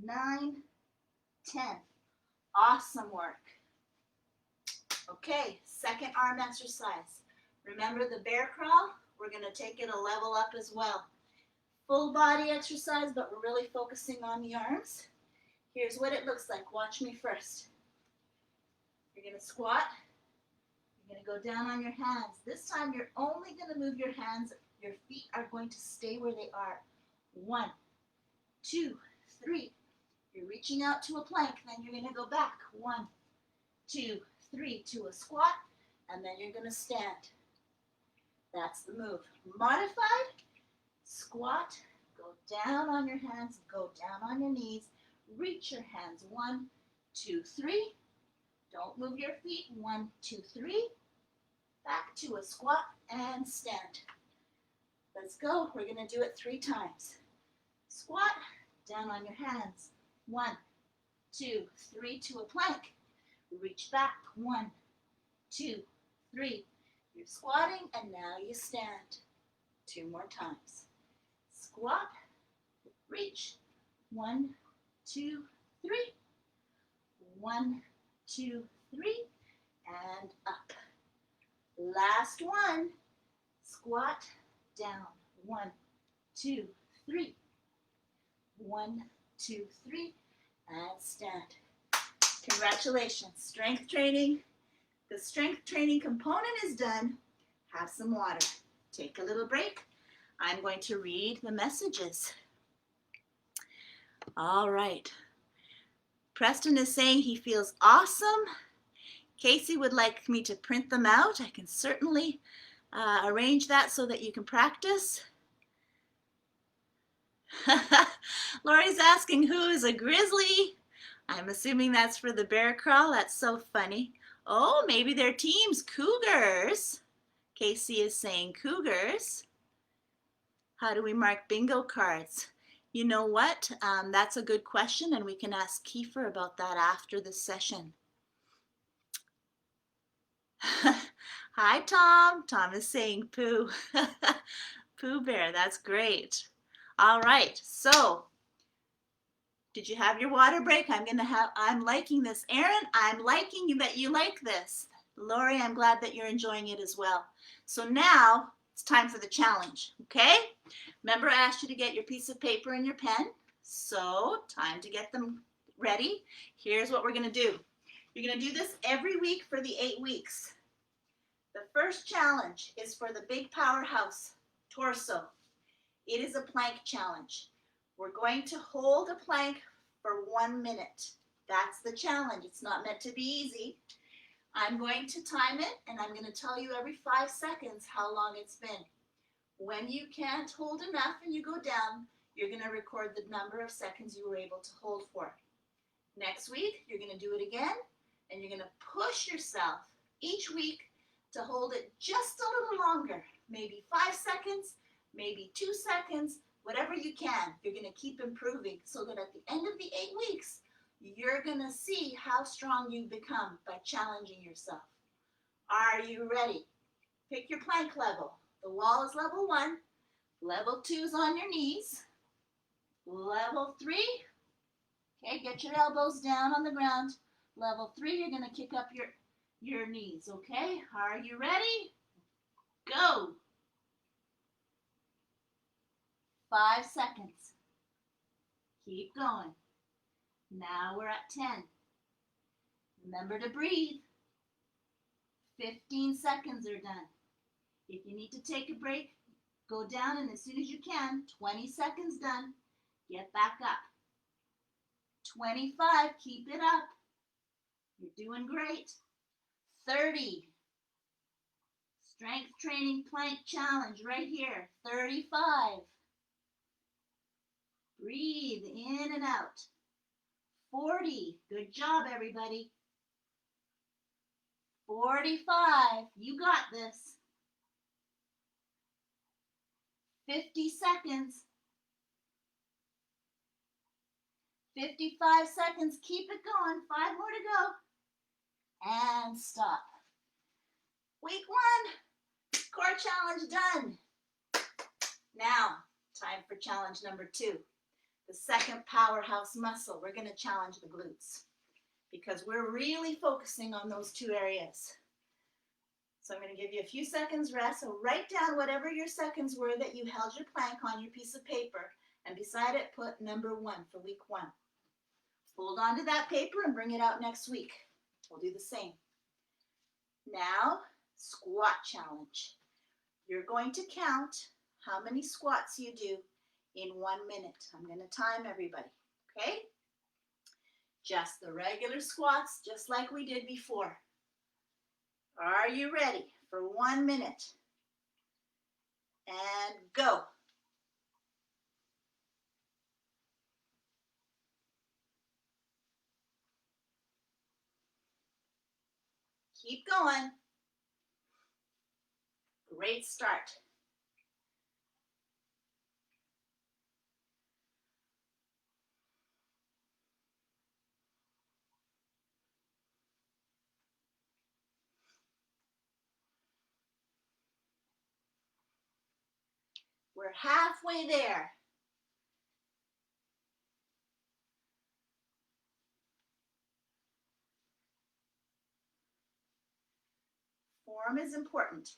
9, 10. Awesome work. Okay, second arm exercise. Remember the bear crawl? We're going to take it a level up as well. Full body exercise, but we're really focusing on the arms. Here's what it looks like. Watch me first. You're going to squat. You're going to go down on your hands. This time you're only going to move your hands. Your feet are going to stay where they are. 1, 2, 3. You're reaching out to a plank, then you're going to go back. 1, 2, 3 to a squat, and then you're going to stand. That's the move. Modified, squat, go down on your hands, go down on your knees, reach your hands. 1, 2, 3. Don't move your feet. 1, 2, 3. Back to a squat and stand. Let's go. We're going to do it 3 times. Squat, down on your hands. 1, 2, 3 to a plank. Reach back. 1, 2, 3. You're squatting and now you stand. 2 more times. Squat, reach. 1, 2, 3. 1, 2, 3, and up. Last one. Squat, down. 1, 2, 3. 1, 2, 3, and stand. Congratulations, strength training. The strength training component is done. Have some water. Take a little break. I'm going to read the messages. All right. Preston is saying he feels awesome. Casey would like me to print them out. I can certainly arrange that so that you can practice. Lori's asking who is a grizzly. I'm assuming that's for the bear crawl. That's so funny. Oh, maybe they're teams. Cougars. Casey is saying cougars. How do we mark bingo cards? You know what? That's a good question, and we can ask Kiefer about that after the session. Hi, Tom. Tom is saying poo. Pooh Bear, that's great. All right, so did you have your water break? I'm liking this. Erin, I'm liking that you like this. Lori, I'm glad that you're enjoying it as well. So now it's time for the challenge, okay? Remember I asked you to get your piece of paper and your pen. So time to get them ready. Here's what we're gonna do. You're gonna do this every week for the 8 weeks. The first challenge is for the big powerhouse torso. It is a plank challenge. We're going to hold a plank for 1 minute. That's the challenge. It's not meant to be easy. I'm going to time it, and I'm going to tell you every 5 seconds how long it's been. When you can't hold enough and you go down, you're going to record the number of seconds you were able to hold for. Next week, you're going to do it again, and you're going to push yourself each week to hold it just a little longer, maybe 5 seconds, maybe 2 seconds, whatever you can. You're going to keep improving so that at the end of the 8 weeks, you're going to see how strong you've become by challenging yourself. Are you ready? Pick your plank level. The wall is level 1. Level 2 is on your knees. Level 3, okay, get your elbows down on the ground. Level 3, you're going to kick up your knees, okay? Are you ready? Go. 5 seconds. Keep going. Now we're at 10. Remember to breathe. 15 seconds are done. If you need to take a break, go down, and as soon as you can, 20 seconds done, get back up. 25, keep it up. You're doing great. 30. Strength training plank challenge right here. 35. Breathe in and out. 40. Good job, everybody. 45. You got this. 50 seconds. 55 seconds. Keep it going. 5 more to go. And stop. Week 1. Core challenge done. Now, time for challenge number 2. The second powerhouse muscle. We're going to challenge the glutes because we're really focusing on those 2 areas. So I'm going to give you a few seconds rest. So write down whatever your seconds were that you held your plank on your piece of paper, and beside it put number 1 for week 1. Hold on to that paper and bring it out next week. We'll do the same. Now, squat challenge. You're going to count how many squats you do in 1 minute. I'm going to time everybody, okay? Just the regular squats, just like we did before. Are you ready for 1 minute? And go. Keep going. Great start. We're halfway there. Form is important.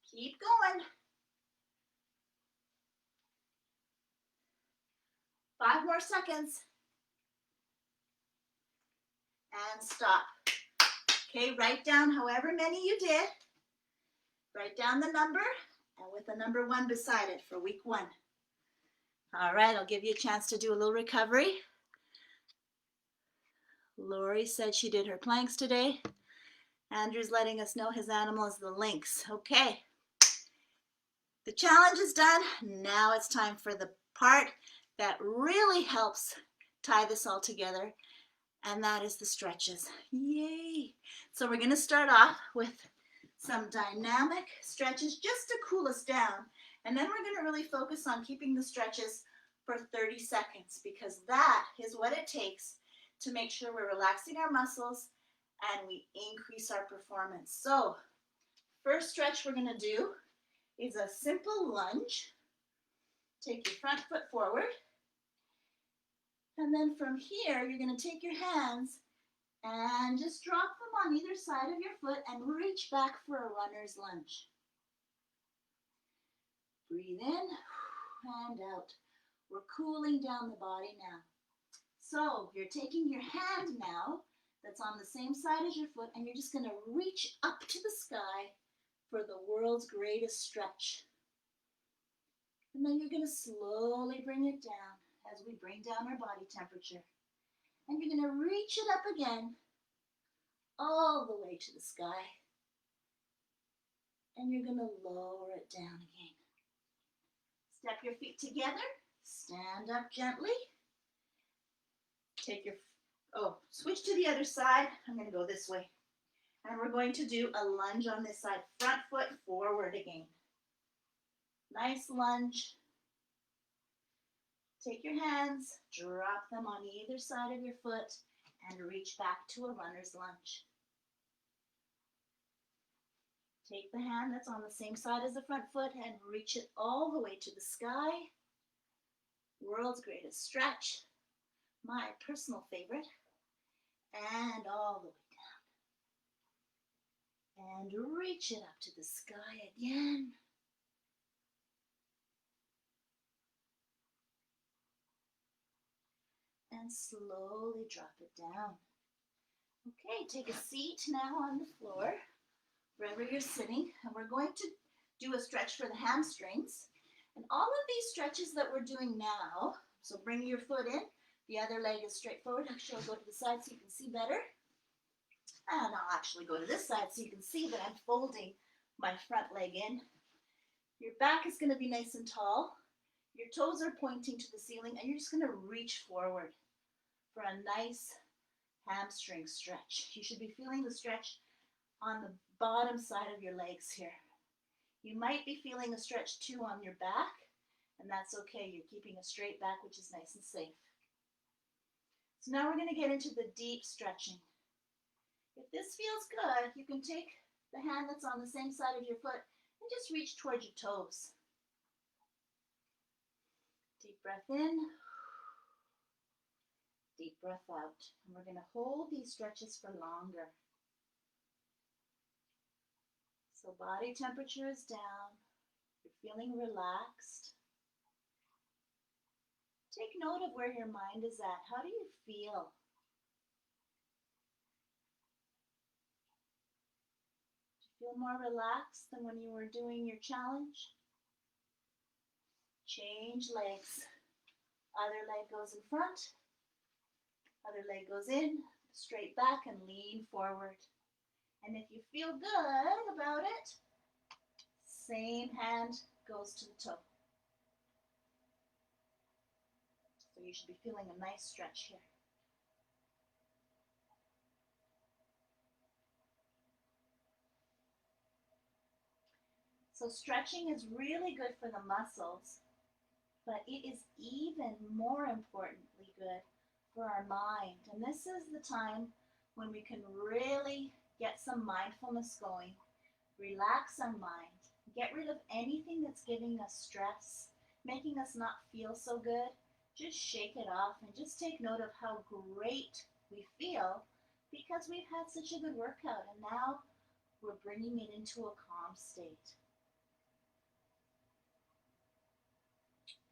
Keep going. 5 more seconds. And stop. Okay, write down however many you did. Write down the number and with the number 1 beside it for week 1. All right, I'll give you a chance to do a little recovery. Lori said she did her planks today. Andrew's letting us know his animal is the lynx. Okay, the challenge is done. Now it's time for the part that really helps tie this all together, and that is the stretches. Yay! So we're going to start off with some dynamic stretches just to cool us down, and then we're going to really focus on keeping the stretches for 30 seconds because that is what it takes to make sure we're relaxing our muscles and we increase our performance. So first stretch we're going to do is a simple lunge. Take your front foot forward, and then from here you're going to take your hands and just drop them on either side of your foot and reach back for a runner's lunge. Breathe in and out. We're cooling down the body now. So you're taking your hand now that's on the same side as your foot, and you're just going to reach up to the sky for the world's greatest stretch. And then you're going to slowly bring it down as we bring down our body temperature. And you're going to reach it up again, all the way to the sky. And you're going to lower it down again. Step your feet together, stand up gently. Take your, switch to the other side. I'm going to go this way. And we're going to do a lunge on this side. Front foot forward again. Nice lunge. Take your hands, drop them on either side of your foot, and reach back to a runner's lunge. Take the hand that's on the same side as the front foot and reach it all the way to the sky. World's greatest stretch. My personal favorite. And all the way down. And reach it up to the sky again. And slowly drop it down. Okay, take a seat now on the floor, wherever you're sitting, and we're going to do a stretch for the hamstrings. And all of these stretches that we're doing now, so bring your foot in, the other leg is straight forward. Actually, I'll go to the side so you can see better. And I'll actually go to this side so you can see that I'm folding my front leg in. Your back is going to be nice and tall. Your toes are pointing to the ceiling, and you're just going to reach forward for a nice hamstring stretch. You should be feeling the stretch on the bottom side of your legs here. You might be feeling a stretch too on your back, and that's okay. You're keeping a straight back, which is nice and safe. So now we're going to get into the deep stretching. If this feels good, you can take the hand that's on the same side of your foot and just reach towards your toes. Deep breath in. Deep breath out. And we're going to hold these stretches for longer. So body temperature is down. You're feeling relaxed. Take note of where your mind is at. How do you feel? Do you feel more relaxed than when you were doing your challenge? Change legs. Other leg goes in front. Other leg goes in, straight back and lean forward. And if you feel good about it, same hand goes to the toe. So you should be feeling a nice stretch here. So stretching is really good for the muscles, but it is even more importantly good for our mind. And this is the time when we can really get some mindfulness going, relax our mind, get rid of anything that's giving us stress, making us not feel so good. Just shake it off and just take note of how great we feel because we've had such a good workout, and now we're bringing it into a calm state.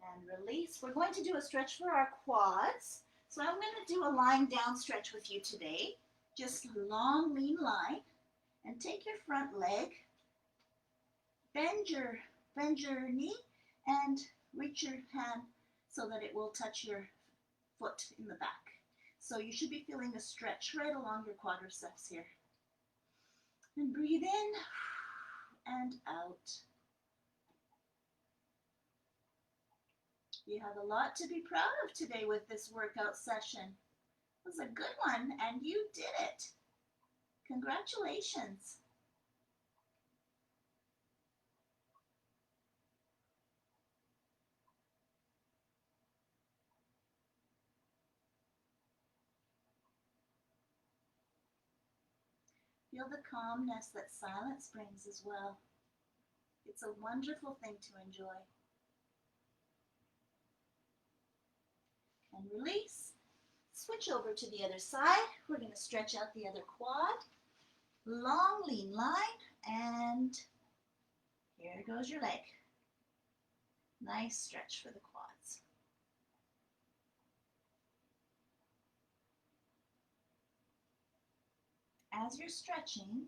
And release. We're going to do a stretch for our quads. So I'm going to do a lying down stretch with you today. Just long, lean line. And take your front leg, bend your knee, and reach your hand so that it will touch your foot in the back. So you should be feeling a stretch right along your quadriceps here. And breathe in and out. You have a lot to be proud of today with this workout session. It was a good one, and you did it. Congratulations. Feel the calmness that silence brings as well. It's a wonderful thing to enjoy. And release. Switch over to the other side. We're going to stretch out the other quad. Long, lean line, and here goes your leg. Nice stretch for the quads. As you're stretching,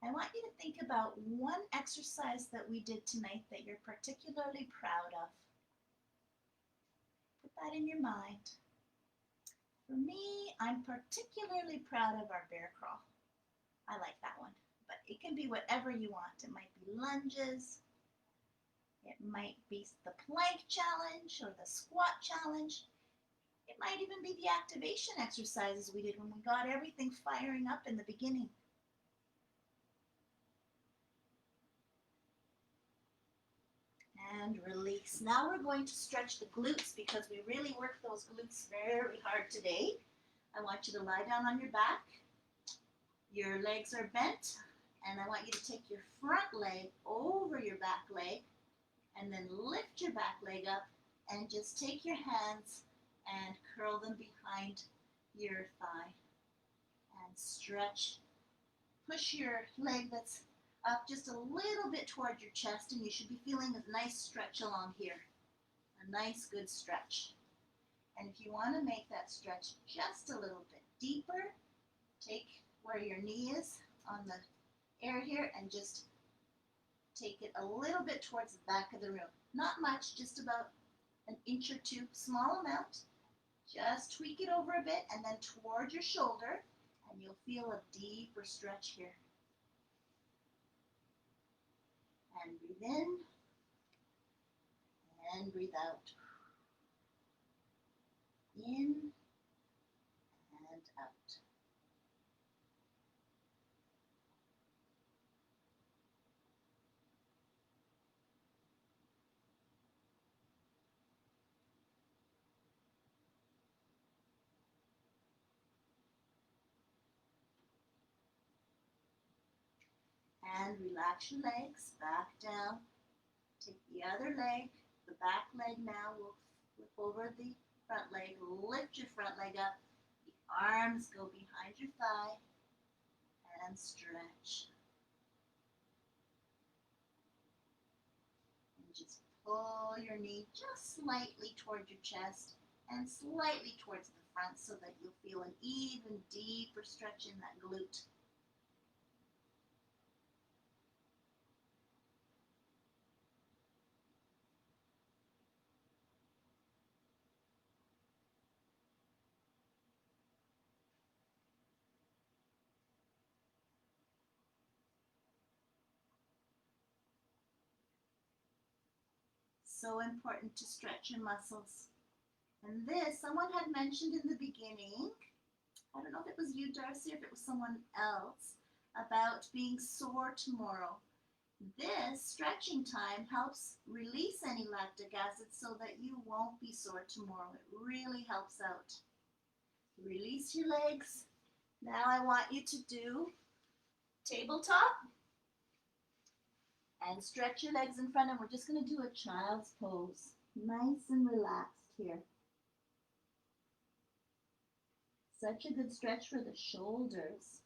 I want you to think about one exercise that we did tonight that you're particularly proud of. that in your mind. For me, I'm particularly proud of our bear crawl. I like that one, but it can be whatever you want. It might be lunges, it might be the plank challenge or the squat challenge. It might even be the activation exercises we did when we got everything firing up in the beginning. And release. Now we're going to stretch the glutes because we really worked those glutes very hard today. I want you to lie down on your back. Your legs are bent, and I want you to take your front leg over your back leg and then lift your back leg up and just take your hands and curl them behind your thigh and stretch. Push your leg that's up just a little bit toward your chest, and you should be feeling a nice stretch along here. A nice good stretch. And if you want to make that stretch just a little bit deeper, take where your knee is on the air here and just take it a little bit towards the back of the room. Not much, just about an inch or two, small amount. Just tweak it over a bit and then toward your shoulder, and you'll feel a deeper stretch here. And breathe in and breathe out. In and out. And relax your legs back down. Take the other leg, the back leg now will flip over the front leg. Lift your front leg up. The arms go behind your thigh and stretch. And just pull your knee just slightly toward your chest and slightly towards the front so that you'll feel an even deeper stretch in that glute. So important to stretch your muscles. And this, someone had mentioned in the beginning, I don't know if it was you, Darcy, or if it was someone else, about being sore tomorrow. This stretching time helps release any lactic acid so that you won't be sore tomorrow. It really helps out. Release your legs. Now I want you to do tabletop. And stretch your legs in front, and we're just going to do a child's pose. Nice and relaxed here. Such a good stretch for the shoulders.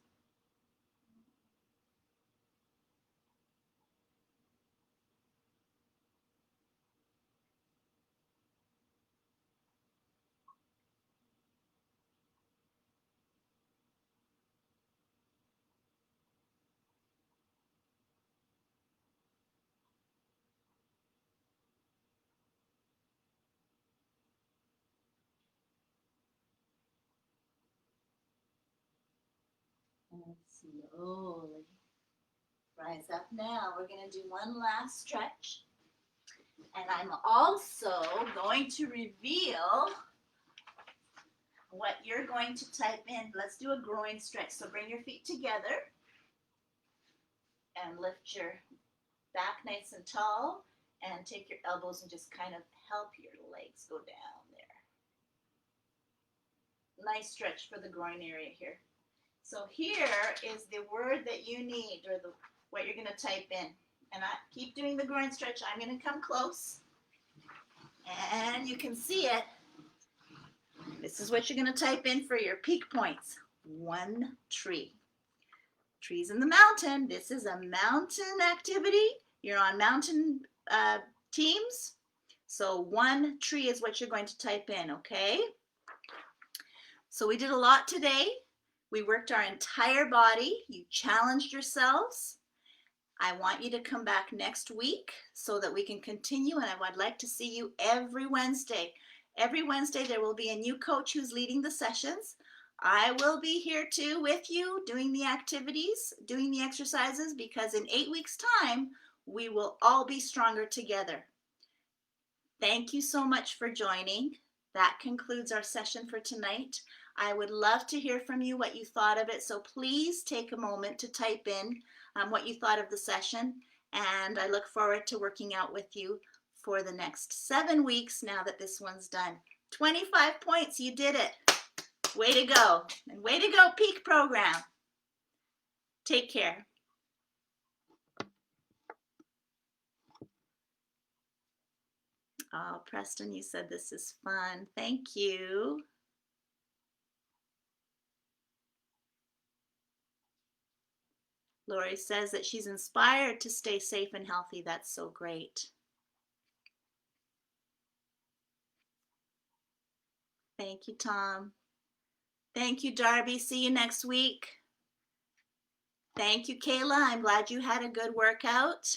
And slowly rise up now. We're going to do one last stretch. And I'm also going to reveal what you're going to type in. Let's do a groin stretch. So bring your feet together and lift your back nice and tall and take your elbows and just kind of help your legs go down there. Nice stretch for the groin area here. So here is the word that you need, or what you're going to type in. And I keep doing the groin stretch. I'm going to come close. And you can see it. This is what you're going to type in for your peak points. One tree. Trees in the mountain. This is a mountain activity. You're on mountain teams. So one tree is what you're going to type in, okay? So we did a lot today. We worked our entire body. You challenged yourselves. I want you to come back next week so that we can continue, and I would like to see you every Wednesday. Every Wednesday, there will be a new coach who's leading the sessions. I will be here too with you doing the activities, doing the exercises, because in 8 weeks' time, we will all be stronger together. Thank you so much for joining. That concludes our session for tonight. I would love to hear from you what you thought of it, so please take a moment to type in what you thought of the session, and I look forward to working out with you for the next 7 weeks now that this one's done. 25 points, you did it. Way to go, and way to go, Peak Program. Take care. Oh, Preston, you said this is fun. Thank you. Lori says that she's inspired to stay safe and healthy. That's so great. Thank you, Tom. Thank you, Darby. See you next week. Thank you, Kayla. I'm glad you had a good workout.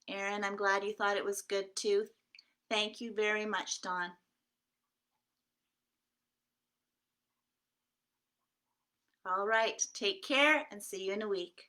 Erin, I'm glad you thought it was good too. Thank you very much, Dawn. All right, take care and see you in a week.